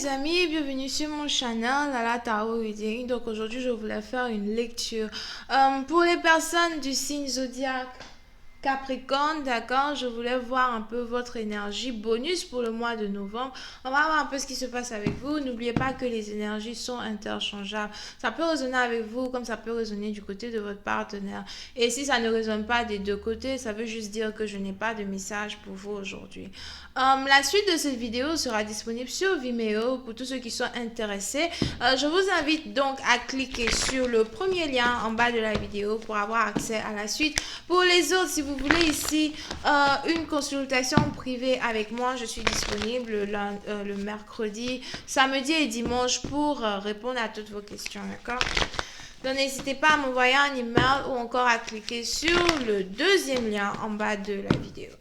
les amis, bienvenue sur mon channel Lala Tarot Reading. Donc aujourd'hui je voulais faire une lecture pour les personnes du signe zodiaque Capricorne, d'accord. Je voulais voir un peu votre énergie bonus pour le mois de novembre. On va voir un peu ce qui se passe avec vous. N'oubliez pas que les énergies sont interchangeables. Ça peut résonner avec vous comme ça peut résonner du côté de votre partenaire. Et si ça ne résonne pas des deux côtés, ça veut juste dire que je n'ai pas de message pour vous aujourd'hui. La suite de cette vidéo sera disponible sur Vimeo pour tous ceux qui sont intéressés. Je vous invite donc à cliquer sur le premier lien en bas de la vidéo pour avoir accès à la suite. Pour les autres, si vous voulez ici une consultation privée avec moi, je suis disponible le mercredi, samedi et dimanche pour répondre à toutes vos questions, d'accord? Donc n'hésitez pas à m'envoyer un email ou encore à cliquer sur le deuxième lien en bas de la vidéo.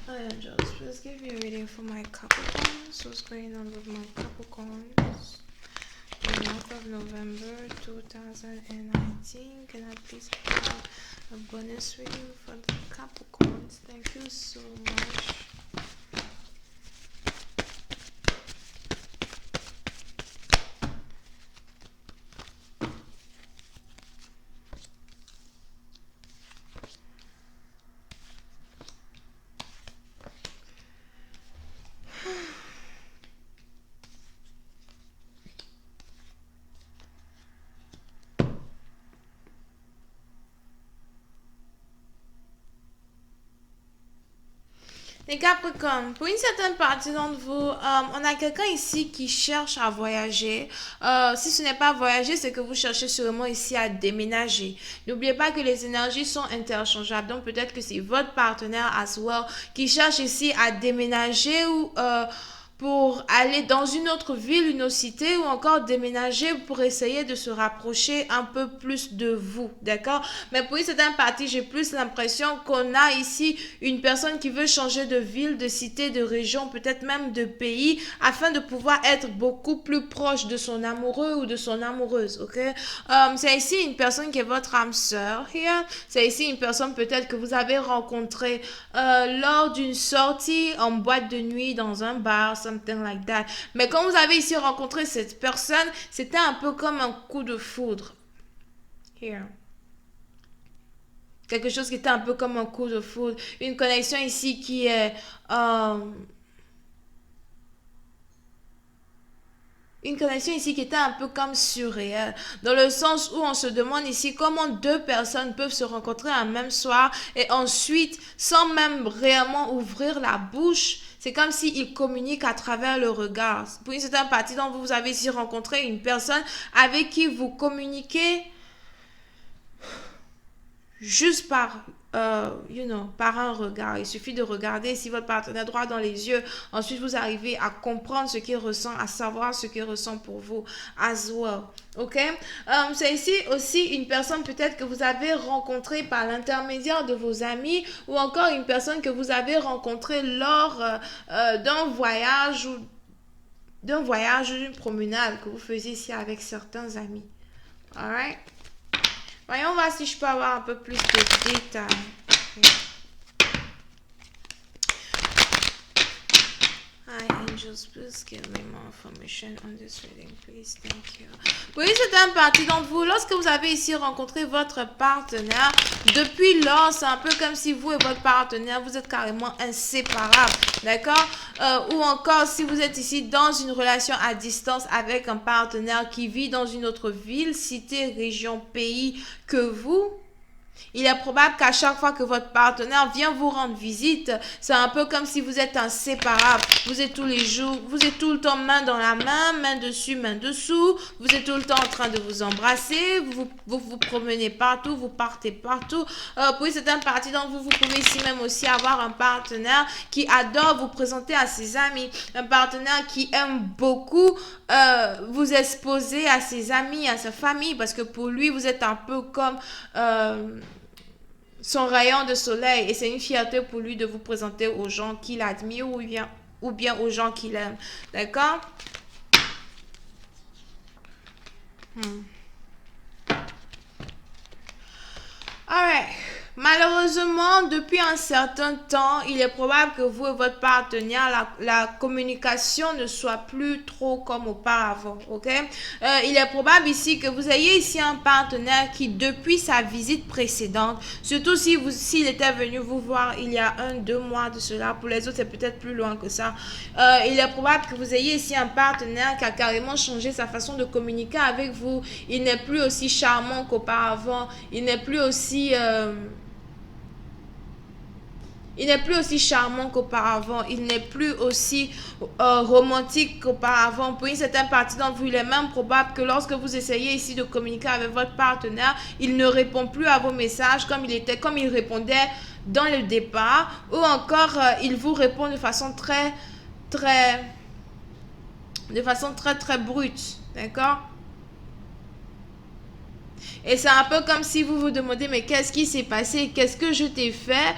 Angels, please give me a reading for my Capricorns. What's going on with my Capricorns in the month of November 2019? Can I please have a bonus reading for the Capricorns? Thank you so much. Les Capricornes, pour une certaine partie d'entre vous, on a quelqu'un ici qui cherche à voyager. Si ce n'est pas voyager, c'est que vous cherchez sûrement ici à déménager. N'oubliez pas que les énergies sont interchangeables. Donc peut-être que c'est votre partenaire as well qui cherche ici à déménager ou pour aller dans une autre ville, une autre cité ou encore déménager pour essayer de se rapprocher un peu plus de vous, d'accord? Mais pour une certaine partie, j'ai plus l'impression qu'on a ici une personne qui veut changer de ville, de cité, de région, peut-être même de pays, afin de pouvoir être beaucoup plus proche de son amoureux ou de son amoureuse, ok? C'est ici une personne qui est votre âme sœur, here. C'est ici une personne peut-être que vous avez rencontrée lors d'une sortie en boîte de nuit, dans un bar, something like that. Mais quand vous avez ici rencontré cette personne, c'était un peu comme un coup de foudre. Here. Quelque chose qui était un peu comme un coup de foudre. Une connexion ici qui est... une connexion ici qui était un peu comme surréelle, dans le sens où on se demande ici comment deux personnes peuvent se rencontrer un même soir et ensuite, sans même réellement ouvrir la bouche, c'est comme s'ils communiquent à travers le regard. Pour une certaine partie dont vous avez ici rencontré une personne avec qui vous communiquez juste par par un regard. Il suffit de regarder si votre partenaire droit dans les yeux. Ensuite, vous arrivez à comprendre ce qu'il ressent, à savoir ce qu'il ressent pour vous as well. Ok? C'est ici aussi une personne peut-être que vous avez rencontrée par l'intermédiaire de vos amis ou encore une personne que vous avez rencontrée lors d'un voyage ou d'une promenade que vous faisiez ici avec certains amis. Alright? Voyons voir si je peux avoir un peu plus de détails. Hi angels, please give me more information on this reading, please. Thank you. Oui, c'est une partie d'entre vous. Lorsque vous avez ici rencontré votre partenaire, depuis lors, c'est un peu comme si vous et votre partenaire, vous êtes carrément inséparables, d'accord? Ou encore, si vous êtes ici dans une relation à distance avec un partenaire qui vit dans une autre ville, cité, région, pays que vous, il est probable qu'à chaque fois que votre partenaire vient vous rendre visite, c'est un peu comme si vous êtes inséparables. Vous êtes tous les jours, vous êtes tout le temps main dans la main dessus, main dessous. Vous êtes tout le temps en train de vous embrasser. Vous promenez partout, vous partez partout. Pour certaines parties d'entre vous, vous pouvez ici même aussi avoir un partenaire qui adore vous présenter à ses amis. Un partenaire qui aime beaucoup vous exposer à ses amis, à sa famille, parce que pour lui, vous êtes un peu comme... son rayon de soleil et c'est une fierté pour lui de vous présenter aux gens qu'il admire ou bien aux gens qu'il aime. D'accord? Alright. My Malheureusement, depuis un certain temps, il est probable que vous et votre partenaire, la communication ne soit plus trop comme auparavant, ok? Il est probable ici que vous ayez ici un partenaire qui, depuis sa visite précédente, surtout si s'il était venu vous voir il y a 1, 2 mois de cela, pour les autres c'est peut-être plus loin que ça, il est probable que vous ayez ici un partenaire qui a carrément changé sa façon de communiquer avec vous. Il n'est plus aussi charmant qu'auparavant, il n'est plus aussi... il n'est plus aussi charmant qu'auparavant. Il n'est plus aussi romantique qu'auparavant. Pour une certaine partie d'entre vous, il est même probable que lorsque vous essayez ici de communiquer avec votre partenaire, il ne répond plus à vos messages comme il répondait dans le départ. Ou encore, il vous répond de façon très brute. D'accord? Et c'est un peu comme si vous vous demandez, mais qu'est-ce qui s'est passé? Qu'est-ce que je t'ai fait?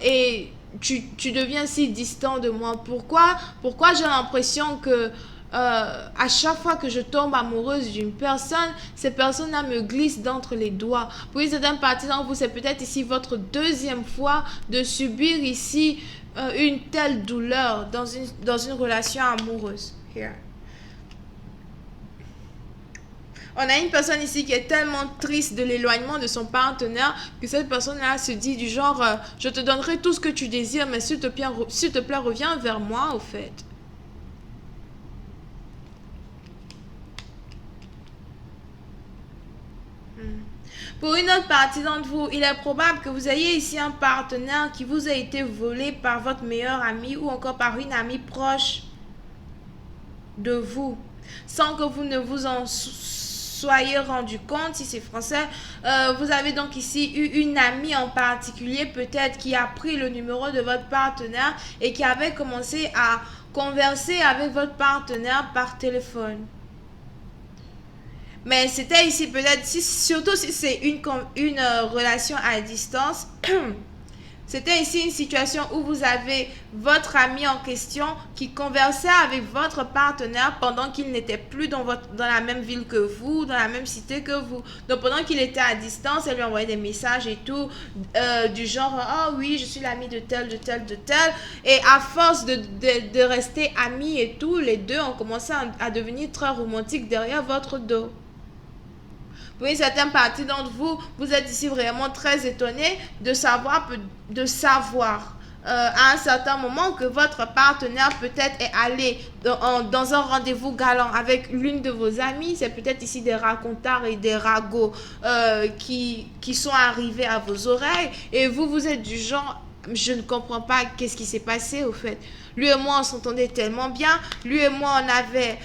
Et tu deviens si distant de moi. Pourquoi j'ai l'impression que à chaque fois que je tombe amoureuse d'une personne, cette personne-là me glisse d'entre les doigts. Pour une certaine partie d'entre vous, c'est peut-être ici votre deuxième fois de subir ici une telle douleur dans une relation amoureuse. Here. On a une personne ici qui est tellement triste de l'éloignement de son partenaire que cette personne-là se dit du genre je te donnerai tout ce que tu désires, mais s'il te plaît, reviens vers moi au fait. Pour une autre partie d'entre vous, il est probable que vous ayez ici un partenaire qui vous a été volé par votre meilleur ami ou encore par une amie proche de vous, sans que vous ne vous en soyez rendu compte. Si c'est français, vous avez donc ici eu une amie en particulier peut-être qui a pris le numéro de votre partenaire et qui avait commencé à converser avec votre partenaire par téléphone. Mais c'était ici peut-être, surtout si c'est une relation à distance, c'était ici une situation où vous avez votre ami en question qui conversait avec votre partenaire pendant qu'il n'était plus dans la même ville que vous, dans la même cité que vous. Donc pendant qu'il était à distance, elle lui envoyait des messages et tout, du genre « Oh oui, je suis l'ami de tel, de tel, de tel ». Et à force de rester amis et tout, les deux ont commencé à devenir très romantiques derrière votre dos. Pour une certaine partie d'entre vous, vous êtes ici vraiment très étonné de savoir à un certain moment que votre partenaire peut-être est allé dans un rendez-vous galant avec l'une de vos amies. C'est peut-être ici des racontards et des ragots qui sont arrivés à vos oreilles. Et vous êtes du genre, je ne comprends pas qu'est-ce qui s'est passé au fait. Lui et moi, on s'entendait tellement bien. Lui et moi, on avait...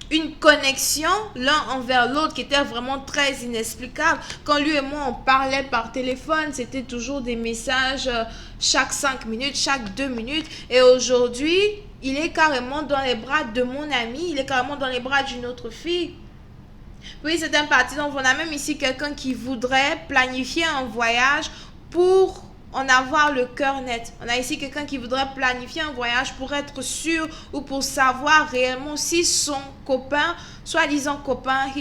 une connexion l'un envers l'autre qui était vraiment très inexplicable. Quand lui et moi on parlait par téléphone, c'était toujours des messages chaque 5 minutes, chaque 2 minutes. Et aujourd'hui, il est carrément dans les bras de mon ami, il est carrément dans les bras d'une autre fille. Oui, c'est un parti. Donc on a même ici quelqu'un qui voudrait planifier un voyage pour en avoir le cœur net. On a ici quelqu'un qui voudrait planifier un voyage pour être sûr ou pour savoir réellement si son copain, soi-disant copain,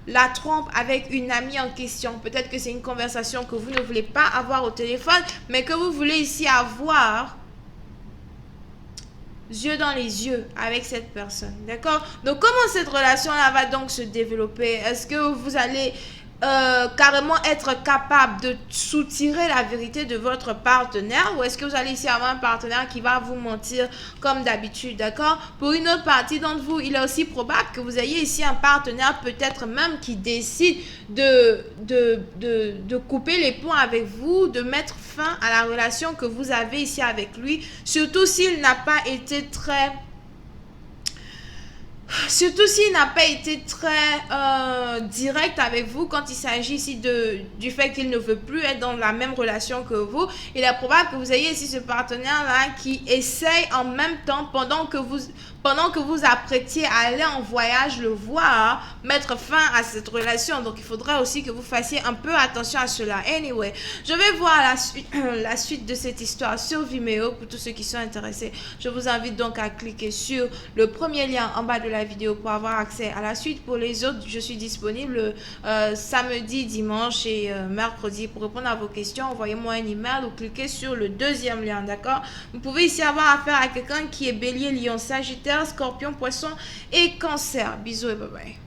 la trompe avec une amie en question. Peut-être que c'est une conversation que vous ne voulez pas avoir au téléphone, mais que vous voulez ici avoir yeux dans les yeux avec cette personne. D'accord? Donc, comment cette relation-là va donc se développer? Est-ce que vous allez carrément être capable de soutirer la vérité de votre partenaire, ou est-ce que vous allez ici avoir un partenaire qui va vous mentir comme d'habitude? D'accord? Pour une autre partie d'entre vous, il est aussi probable que vous ayez ici un partenaire peut-être même qui décide de couper les ponts avec vous, de mettre fin à la relation que vous avez ici avec lui, surtout s'il n'a pas été très direct avec vous quand il s'agit ici du fait qu'il ne veut plus être dans la même relation que vous. Il est probable que vous ayez ici ce partenaire-là qui essaye en même temps, pendant pendant que vous apprêtiez à aller en voyage, le voir, mettre fin à cette relation. Donc, il faudrait aussi que vous fassiez un peu attention à cela. Anyway, je vais voir la suite de cette histoire sur Vimeo pour tous ceux qui sont intéressés. Je vous invite donc à cliquer sur le premier lien en bas de la vidéo pour avoir accès à la suite. Pour les autres, je suis disponible samedi, dimanche et mercredi pour répondre à vos questions. Envoyez-moi un email ou cliquez sur le deuxième lien, d'accord? Vous pouvez ici avoir affaire à quelqu'un qui est bélier, lion, sagittaire, scorpion, poisson et cancer. Bisous et bye bye.